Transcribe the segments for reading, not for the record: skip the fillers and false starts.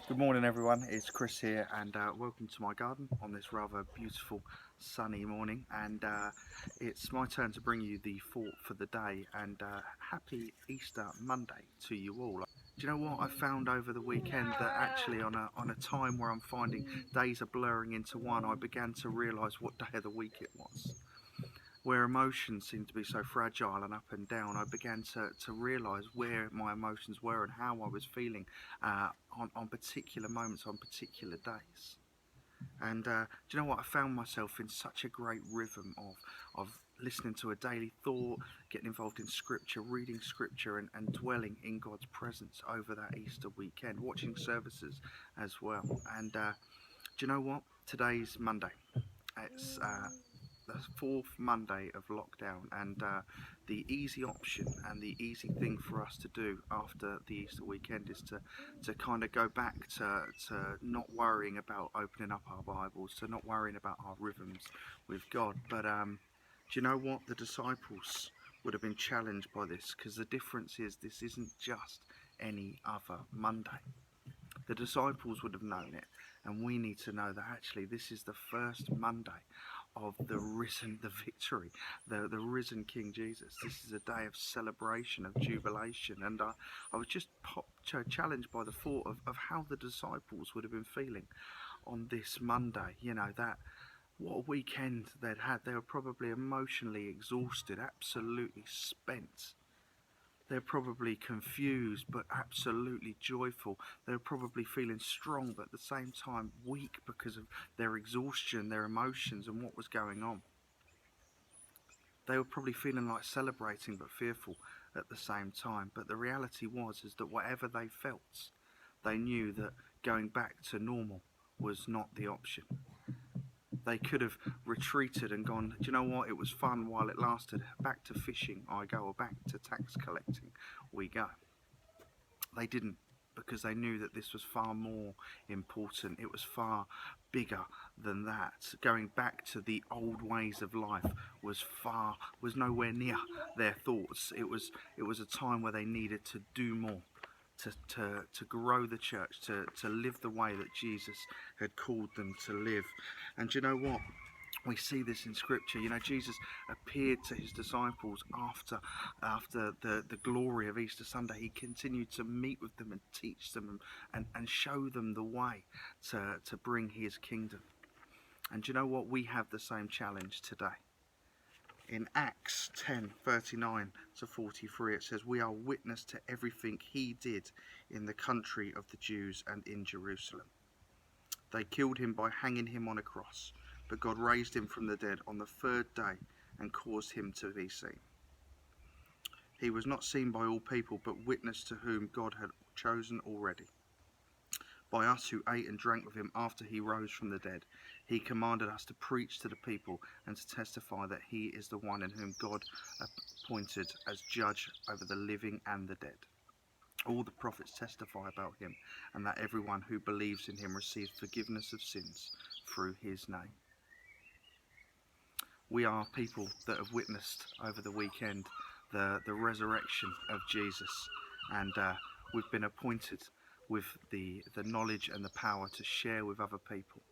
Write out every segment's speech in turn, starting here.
Good morning everyone, it's Chris here and welcome to my garden on this rather beautiful sunny morning, and it's my turn to bring you the thought for the day, and happy Easter Monday to you all. Do you know what I found over the weekend? That actually on a time where I'm finding days are blurring into one, I began to realise what day of the week it was. Where emotions seem to be so fragile and up and down, I began to realise where my emotions were and how I was feeling on particular moments, on particular days. And do you know what? I found myself in such a great rhythm of listening to a daily thought, getting involved in scripture, reading scripture, and dwelling in God's presence over that Easter weekend, watching services as well. And do you know what? Today's Monday. It's the fourth Monday of lockdown, and the easy option and the easy thing for us to do after the Easter weekend is to kind of go back to not worrying about opening up our Bibles, to not worrying about our rhythms with God. But do you know what? The disciples would have been challenged by this, because the difference is this isn't just any other Monday. The disciples would have known it, and we need to know that actually this is the first Monday of the risen, the victory, the risen King Jesus. This is a day of celebration, of jubilation, and I was just challenged by the thought of how the disciples would have been feeling on this Monday. You know, that what a weekend they'd had. They were probably emotionally exhausted, absolutely spent. They're probably confused but absolutely joyful. They're probably feeling strong but at the same time weak because of their exhaustion, their emotions, and what was going on. They were probably feeling like celebrating but fearful at the same time. But the reality is that whatever they felt, they knew that going back to normal was not the option. They could have retreated and gone, do you know what, it was fun while it lasted. Back to fishing I go, or back to tax collecting we go. They didn't, because they knew that this was far more important. It was far bigger than that. Going back to the old ways of life was nowhere near their thoughts. It was a time where they needed to do more, to grow the church, to live the way that Jesus had called them to live. And you know what? We see this in scripture. You know, Jesus appeared to his disciples after the glory of Easter Sunday. He continued to meet with them and teach them and show them the way to bring his kingdom. And you know what? We have the same challenge today. In Acts 10:39 to 43, it says, "We are witness to everything he did in the country of the Jews and in Jerusalem. They killed him by hanging him on a cross, but God raised him from the dead on the third day and caused him to be seen. He was not seen by all people, but witness to whom God had chosen already. By us who ate and drank with him after he rose from the dead, he commanded us to preach to the people and to testify that he is the one in whom God appointed as judge over the living and the dead. All the prophets testify about him, and that everyone who believes in him receives forgiveness of sins through his name." We are people that have witnessed over the weekend the resurrection of Jesus, and we've been appointed with the knowledge and the power to share with other people.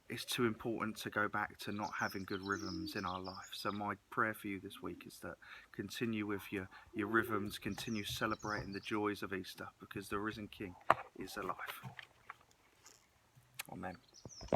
It's too important to go back to not having good rhythms in our life. So my prayer for you this week is that continue with your rhythms, continue celebrating the joys of Easter, because the risen King is alive. Amen.